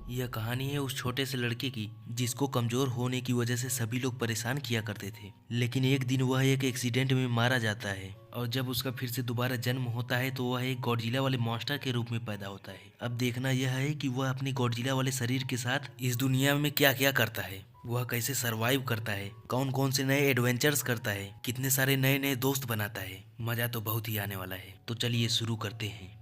यह कहानी है उस छोटे से लड़के की जिसको कमजोर होने की वजह से सभी लोग परेशान किया करते थे, लेकिन एक दिन वह एक एक्सीडेंट में मारा जाता है और जब उसका फिर से दोबारा जन्म होता है तो वह एक गॉडजिला वाले मॉन्स्टर के रूप में पैदा होता है। अब देखना यह है कि वह अपने गॉडजिला वाले शरीर के साथ इस दुनिया में क्या क्या करता है, वह कैसे सरवाइव करता है, कौन कौन से नए एडवेंचर्स करता है, कितने सारे नए नए दोस्त बनाता है। मजा तो बहुत ही आने वाला है, तो चलिए शुरू करते हैं।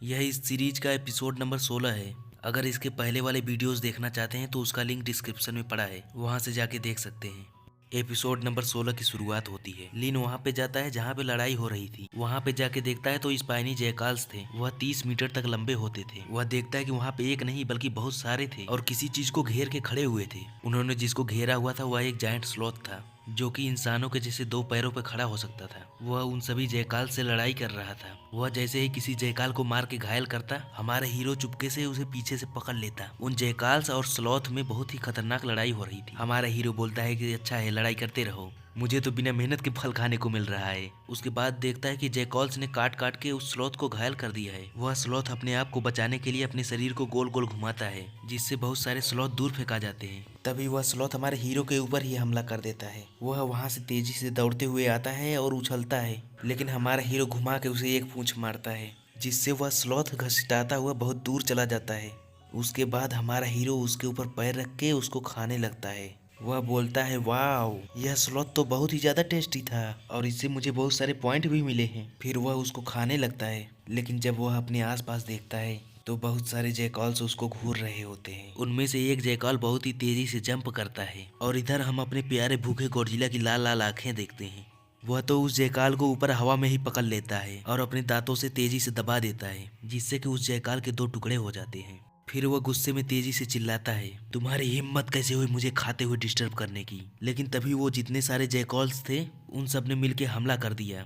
यह इस सीरीज का एपिसोड नंबर 16 है। अगर इसके पहले वाले वीडियोस देखना चाहते हैं तो उसका लिंक डिस्क्रिप्शन में पड़ा है, वहां से जाके देख सकते हैं। एपिसोड नंबर 16 की शुरुआत होती है। लिन वहां पे जाता है जहां पे लड़ाई हो रही थी। वहां पे जाके देखता है तो स्पाइनी जयकाल्स थे। वह 30 मीटर तक लंबे होते थे। वह देखता है कि वहां पे एक नहीं बल्कि बहुत सारे थे और किसी चीज को घेर के खड़े हुए थे। उन्होंने जिसको घेरा हुआ था वह एक जायंट स्लॉथ था जो कि इंसानों के जैसे दो पैरों पर खड़ा हो सकता था। वह उन सभी जयकाल से लड़ाई कर रहा था। वह जैसे ही किसी जयकाल को मार के घायल करता, हमारे हीरो चुपके से उसे पीछे से पकड़ लेता। उन जयकाल्स और स्लॉथ में बहुत ही खतरनाक लड़ाई हो रही थी। हमारा हीरो बोलता है कि अच्छा है, लड़ाई करते रहो, मुझे तो बिना मेहनत के फल खाने को मिल रहा है। उसके बाद देखता है कि जयकॉल्स ने काट काट के उस स्लॉथ को घायल कर दिया है। वह स्लॉथ अपने आप को बचाने के लिए अपने शरीर को गोल गोल घुमाता है, जिससे बहुत सारे स्लॉथ दूर फेंका जाते हैं। तभी वह स्लॉथ हमारे हीरो के ऊपर ही हमला कर देता है। वह वहां से तेजी से दौड़ते हुए आता है और उछलता है, लेकिन हमारा हीरो घुमा के उसे एक पूंछ मारता है, जिससे वह स्लॉथ घसीटाता हुआ बहुत दूर चला जाता है। उसके बाद हमारा हीरो उसके ऊपर पैर रख के उसको खाने लगता है। वह बोलता है, वाओ, यह स्लॉथ तो बहुत ही ज्यादा टेस्टी था और इससे मुझे बहुत सारे पॉइंट भी मिले हैं। फिर वह उसको खाने लगता है, लेकिन जब वह अपने आसपास देखता है तो बहुत सारे जयकॉल्स उसको घूर रहे होते हैं। उनमें से एक जयकॉल बहुत ही तेजी से जंप करता है और इधर हम अपने प्यारे भूखे गॉडजिला की लाल लाल आंखें देखते हैं। वह तो उस जयकाल को ऊपर हवा में ही पकड़ लेता है और अपने दांतों से तेजी से दबा देता है, जिससे कि उस जयकाल के दो टुकड़े हो जाते हैं। फिर वह गुस्से में तेजी से चिल्लाता है, तुम्हारी हिम्मत कैसे हुई मुझे खाते हुए डिस्टर्ब करने की। लेकिन तभी वो जितने सारे जयकॉल्स थे उन सब ने मिलकर हमला कर दिया।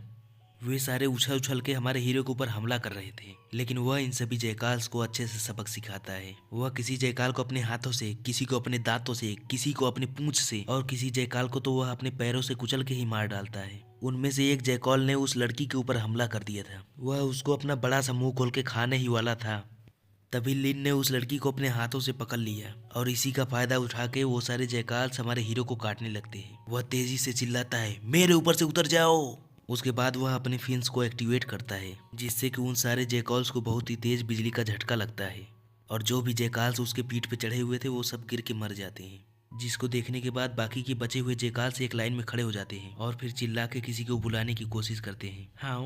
वे सारे उछल उछल के हमारे हीरो के ऊपर हमला कर रहे थे, लेकिन वह इन सभी जयकाल्स को अच्छे से सबक सिखाता है। वह किसी जयकाल को अपने हाथों से, किसी को अपने दांतों से, किसी को अपने पूंछ से और किसी जयकाल को तो वह अपने पैरों से कुचल के ही मार डालता है। उनमें से एक जयकॉल ने उस लड़की के ऊपर हमला कर दिया था। वह उसको अपना बड़ा सा मुंह खोल के खाने ही वाला था। तभी लिन ने उस लड़की को अपने हाथों से पकड़ लिया और इसी का फायदा उठा के वो सारे जयकाल्स हमारे हीरो को काटने लगते हैं। वह तेजी से चिल्लाता है, मेरे ऊपर से उतर जाओ। उसके बाद वह अपने फिन्स को एक्टिवेट करता है, जिससे कि उन सारे जयकॉल्स को बहुत ही तेज बिजली का झटका लगता है और जो भी जयकाल्स उसके पीठ पे चढ़े हुए थे वो सब गिर के मर जाते हैं। जिसको देखने के बाद बाकी के बचे हुए जयकाल्स एक लाइन में खड़े हो जाते हैं और फिर चिल्ला के किसी को बुलाने की कोशिश करते हैं। हाँ,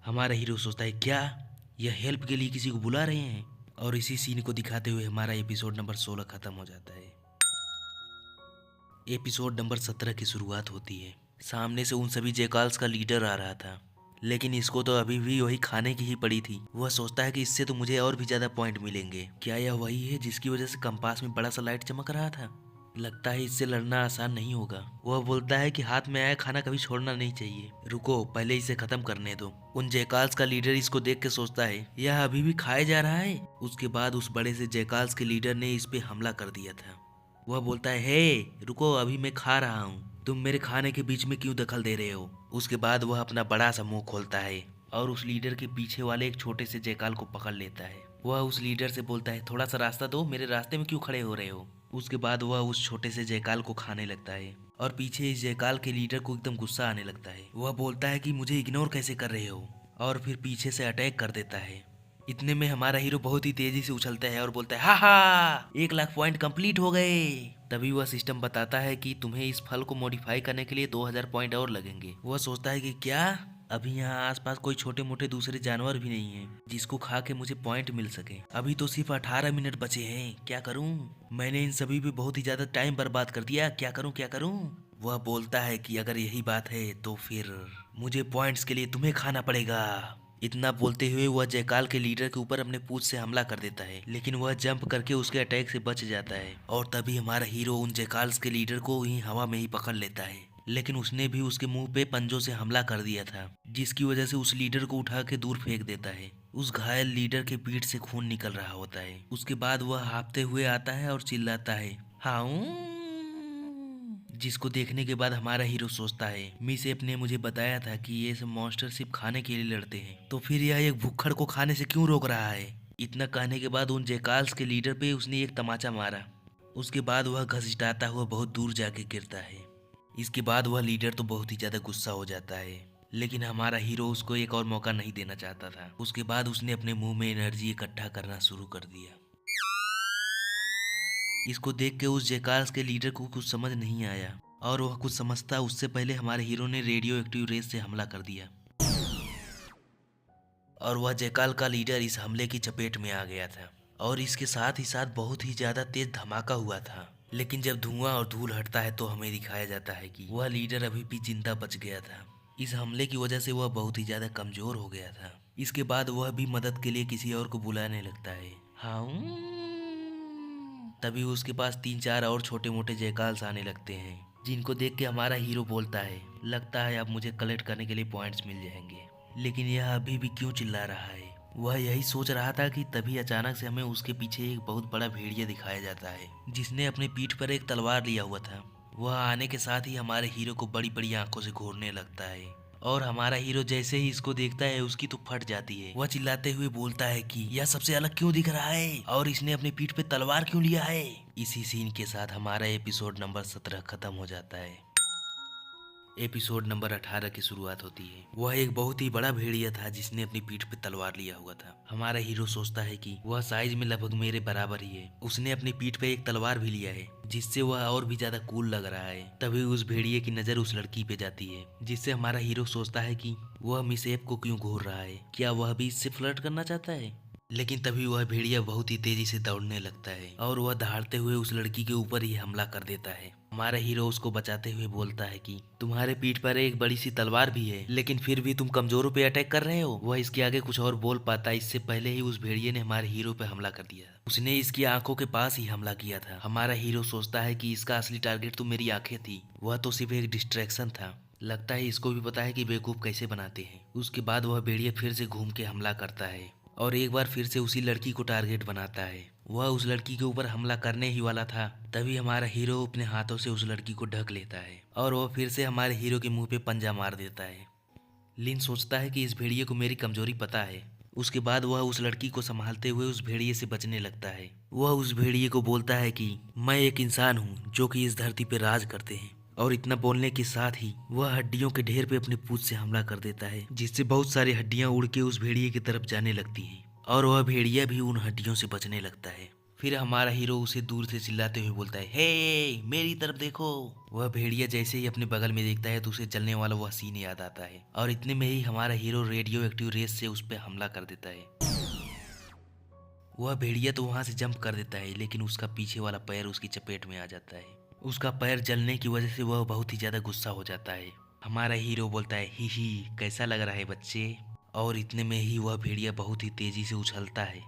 हमारा हीरो सोचता है, क्या यह हेल्प के लिए किसी को बुला रहे हैं? और इसी सीन को दिखाते हुए हमारा एपिसोड नंबर 16 खत्म हो जाता है। एपिसोड नंबर 17 की शुरुआत होती है। सामने से उन सभी जयकाल्स का लीडर आ रहा था, लेकिन इसको तो अभी भी वही खाने की ही पड़ी थी। वह सोचता है कि इससे तो मुझे और भी ज्यादा पॉइंट मिलेंगे। क्या यह वही है जिसकी वजह से कंपास में बड़ा सा लाइट चमक रहा था? लगता है इससे लड़ना आसान नहीं होगा। वह बोलता है कि हाथ में आया खाना कभी छोड़ना नहीं चाहिए, रुको पहले इसे खत्म करने दो। उन जयकाल्स का लीडर इसको देख के सोचता है, यह अभी भी खाए जा रहा है। उसके बाद उस बड़े से जयकाल्स के लीडर ने इस पे हमला कर दिया था। वह बोलता है, हे रुको, अभी मैं खा रहा हूँ, तुम मेरे खाने के बीच में क्यों दखल दे रहे हो। उसके बाद वह अपना बड़ा सा मुंह खोलता है और उस लीडर के पीछे वाले एक छोटे से जयकाल को पकड़ लेता है। वह उस लीडर से बोलता है, थोड़ा सा रास्ता दो, मेरे रास्ते में क्यों खड़े हो रहे हो। उसके बाद वह उस छोटे से जयकाल को खाने लगता है और पीछे इस जयकाल के लीडर को एकदम गुस्सा आने लगता है। वह बोलता है कि मुझे इग्नोर कैसे कर रहे हो, और फिर पीछे से अटैक कर देता है। इतने में हमारा हीरो बहुत ही तेजी से उछलता है और बोलता है, हा हा, 1 लाख पॉइंट कंप्लीट हो गए। तभी वह सिस्टम बताता है कि तुम्हें इस फल को मॉडिफाई करने के लिए 2000 पॉइंट और लगेंगे। वह सोचता है कि क्या अभी यहाँ आसपास कोई छोटे मोटे दूसरे जानवर भी नहीं है जिसको खा के मुझे पॉइंट मिल सके। अभी तो सिर्फ 18 मिनट बचे हैं, क्या करूं? मैंने इन सभी पे बहुत ही ज्यादा टाइम बर्बाद कर दिया, क्या करूं क्या करूं? वह बोलता है कि अगर यही बात है तो फिर मुझे पॉइंट्स के लिए तुम्हें खाना पड़ेगा। इतना बोलते हुए वह जयकाल के लीडर के ऊपर अपने पूंछ से हमला कर देता है, लेकिन वह जंप करके उसके अटैक से बच जाता है और तभी हमारा हीरो उन जयकाल्स के लीडर को ही हवा में ही पकड़ लेता है। लेकिन उसने भी उसके मुंह पे पंजों से हमला कर दिया था, जिसकी वजह से उस लीडर को उठा के दूर फेंक देता है। उस घायल लीडर के पीठ से खून निकल रहा होता है। उसके बाद वह हाँफते हुए आता है और चिल्लाता है, हाँ, जिसको देखने के बाद हमारा हीरो सोचता है, मिसेप ने मुझे बताया था कि ये सब मॉन्स्टर सिर्फ खाने के लिए लड़ते हैं, तो फिर यह एक भुक्खड़ को खाने से क्यों रोक रहा है। इतना कहने के बाद उन जयकाल्स के लीडर पे उसने एक तमाचा मारा। उसके बाद वह घसीटाता हुआ बहुत दूर जाके गिरता है। इसके बाद वह लीडर तो बहुत ही ज्यादा गुस्सा हो जाता है, लेकिन हमारा हीरो उसको एक और मौका नहीं देना चाहता था। उसके बाद उसने अपने मुंह में एनर्जी इकट्ठा करना शुरू कर दिया। इसको देख के उस जयकाल्स के लीडर को कुछ समझ नहीं आया, और वह कुछ समझता उससे पहले हमारे हीरो ने रेडियो एक्टिव रेस से हमला कर दिया, और वह जयकाल का लीडर इस हमले की चपेट में आ गया था। और इसके साथ ही साथ बहुत ही ज्यादा तेज धमाका हुआ था। लेकिन जब धुआं और धूल हटता है तो हमें दिखाया जाता है कि वह लीडर अभी भी जिंदा बच गया था। इस हमले की वजह से वह बहुत ही ज्यादा कमजोर हो गया था। इसके बाद वह भी मदद के लिए किसी और को बुलाने लगता है। हाँ, तभी उसके पास 3-4 और छोटे मोटे जयकाल्स आने लगते हैं, जिनको देख के हमारा हीरो बोलता है, लगता है अब मुझे कलेक्ट करने के लिए पॉइंट्स मिल जाएंगे। लेकिन यह अभी भी क्यों चिल्ला रहा है? वह यही सोच रहा था कि तभी अचानक से हमें उसके पीछे एक बहुत बड़ा भेड़िया दिखाया जाता है, जिसने अपनी पीठ पर एक तलवार लिया हुआ था। वह आने के साथ ही हमारे हीरो को बड़ी बड़ी आंखों से घूरने लगता है, और हमारा हीरो जैसे ही इसको देखता है उसकी तो फट जाती है। वह चिल्लाते हुए बोलता है कि यह सबसे अलग क्यों दिख रहा है, और इसने अपनी पीठ पे तलवार क्यों लिया है। इसी सीन के साथ हमारा एपिसोड नंबर 17 खत्म हो जाता है। एपिसोड नंबर 18 की शुरुआत होती है। वह एक बहुत ही बड़ा भेड़िया था जिसने अपनी पीठ पे तलवार लिया हुआ था। हमारा हीरो सोचता है कि वह साइज में लगभग मेरे बराबर ही है। उसने अपनी पीठ पे एक तलवार भी लिया है, जिससे वह और भी ज्यादा कूल लग रहा है। तभी उस भेड़िए की नजर उस लड़की पे जाती है, जिससे हमारा हीरो सोचता है कि वह मिस एप को क्यों घूर रहा है, क्या वह भी इससे फ्लर्ट करना चाहता है। लेकिन तभी वह भेड़िया बहुत ही तेजी से दौड़ने लगता है, और वह दहाड़ते हुए उस लड़की के ऊपर ही हमला कर देता है। हमारा हीरो उसको बचाते हुए बोलता है कि तुम्हारे पीठ पर एक बड़ी सी तलवार भी है, लेकिन फिर भी तुम कमजोरों पे अटैक कर रहे हो। वह इसके आगे कुछ और बोल पाता, इससे पहले ही उस भेड़िए ने हमारे हीरो पे हमला कर दिया। उसने इसकी आंखों के पास ही हमला किया था। हमारा हीरो सोचता है कि इसका असली टारगेट तो मेरी आंखें थी, वह तो सिर्फ एक डिस्ट्रैक्शन था। लगता है इसको भी पता है कि बेवकूफ कैसे बनाते हैं। उसके बाद वह भेड़िया फिर से घूम के हमला करता है, और एक बार फिर से उसी लड़की को टारगेट बनाता है। वह उस लड़की के ऊपर हमला करने ही वाला था, तभी हमारा हीरो अपने हाथों से उस लड़की को ढक लेता है, और वह फिर से हमारे हीरो के मुंह पे पंजा मार देता है। लिन सोचता है कि इस भेड़िए को मेरी कमजोरी पता है। उसके बाद वह उस लड़की को संभालते हुए उस भेड़िए से बचने लगता है। वह उस भेड़िए को बोलता है कि मैं एक इंसान हूँ जो कि इस धरती पे राज करते हैं, और इतना बोलने के साथ ही वह हड्डियों के ढेर पे अपनी पूंछ से हमला कर देता है, जिससे बहुत सारी हड्डियां उड़ के उस भेड़िए की तरफ जाने लगती हैं, और वह भेड़िया भी उन हड्डियों से बचने लगता है। फिर हमारा हीरो उसे दूर से चिल्लाते हुए बोलता है, हे मेरी तरफ देखो। वह भेड़िया जैसे ही अपने बगल में देखता है तो उसे जलने वाला वह सीन याद आता है, और इतने में ही हमारा हीरो रेडियो एक्टिव रेस से उस पर हमला कर देता है। वह भेड़िया तो वहां से जंप कर देता है, लेकिन उसका पीछे वाला पैर उसकी चपेट में आ जाता है। उसका पैर जलने की वजह से वह बहुत ही ज्यादा गुस्सा हो जाता है। हमारा हीरो बोलता है, ही कैसा लग रहा है बच्चे। और इतने में ही वह भेड़िया बहुत ही तेजी से उछलता है,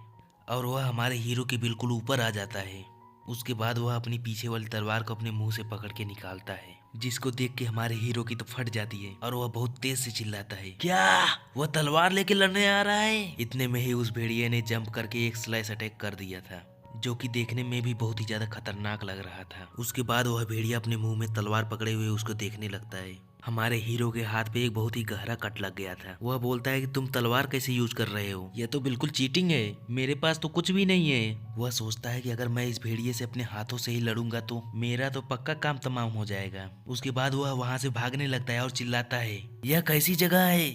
और वह हमारे हीरो के बिल्कुल ऊपर आ जाता है। उसके बाद वह अपनी पीछे वाली तलवार को अपने मुंह से पकड़ के निकालता है, जिसको देख के हमारे हीरो की तो फट जाती है, और वह बहुत तेज से चिल्लाता है, क्या वह तलवार लेके लड़ने आ रहा है। इतने में ही उस भेड़िए ने जंप करके एक स्लाइस अटैक कर दिया था, जो कि देखने में भी बहुत ही ज्यादा खतरनाक लग रहा था। उसके बाद वह भेड़िया अपने मुंह में तलवार पकड़े हुए उसको देखने लगता है। हमारे हीरो के हाथ पे एक बहुत ही गहरा कट लग गया था। वह बोलता है कि तुम तलवार कैसे यूज कर रहे हो, यह तो बिल्कुल चीटिंग है, मेरे पास तो कुछ भी नहीं है। वह सोचता है कि अगर मैं इस भेड़िए से अपने हाथों से ही लड़ूंगा तो मेरा तो पक्का काम तमाम हो जाएगा। उसके बाद वह वहां से भागने लगता है और चिल्लाता है, यह कैसी जगह है,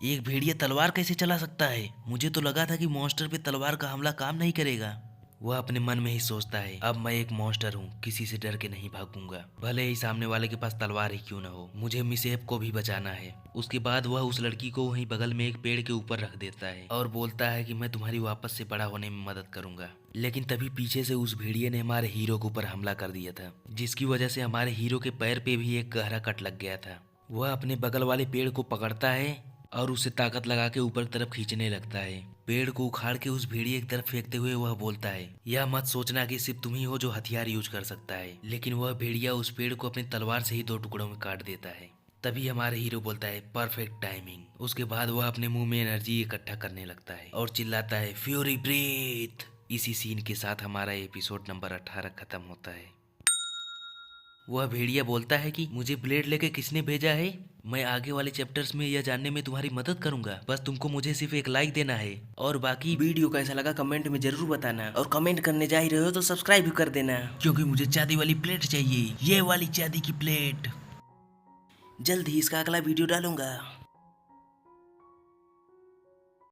एक भेड़िया तलवार कैसे चला सकता है। मुझे तो लगा था कि मॉन्स्टर पे तलवार का हमला काम नहीं करेगा। वह अपने मन में ही सोचता है, अब मैं एक मॉन्स्टर हूँ, किसी से डर के नहीं भागूंगा, भले ही सामने वाले के पास तलवार ही क्यों न हो, मुझे मिसेप को भी बचाना है। उसके बाद वह उस लड़की को वहीं बगल में एक पेड़ के ऊपर रख देता है, और बोलता है कि मैं तुम्हारी वापस से बड़ा होने में मदद करूंगा। लेकिन तभी पीछे से उस भेड़िए ने हमारे हीरो के ऊपर हमला कर दिया था, जिसकी वजह से हमारे हीरो के पैर पे भी एक गहरा कट लग गया था। वह अपने बगल वाले पेड़ को पकड़ता है और उसे ताकत लगा के ऊपर की तरफ खींचने लगता है। पेड़ को उखाड़ के उस भेड़िए की तरफ फेंकते हुए वह बोलता है, यह मत सोचना कि सिर्फ तुम ही हो जो हथियार यूज कर सकता है। लेकिन वह भेड़िया उस पेड़ को अपनी तलवार से ही 2 टुकड़ों में काट देता है। तभी हमारे हीरो बोलता है, परफेक्ट टाइमिंग। उसके बाद वह अपने मुंह में एनर्जी इकट्ठा करने लगता है और चिल्लाता है, फ्यूरी ब्रीथ। इसी सीन के साथ हमारा एपिसोड नंबर 18 खत्म होता है। वह भेड़िया बोलता है कि मुझे ब्लेड लेके किसने भेजा है। मैं आगे वाले चैप्टर्स में यह जानने में तुम्हारी मदद करूंगा, बस तुमको मुझे सिर्फ एक लाइक देना है और बाकी वीडियो कैसा लगा कमेंट में जरूर बताना, और कमेंट करने जा ही रहे हो तो सब्सक्राइब भी कर देना, क्योंकि मुझे चांदी वाली प्लेट चाहिए, ये वाली चांदी की प्लेट। जल्द ही इसका अगला वीडियो डालूंगा।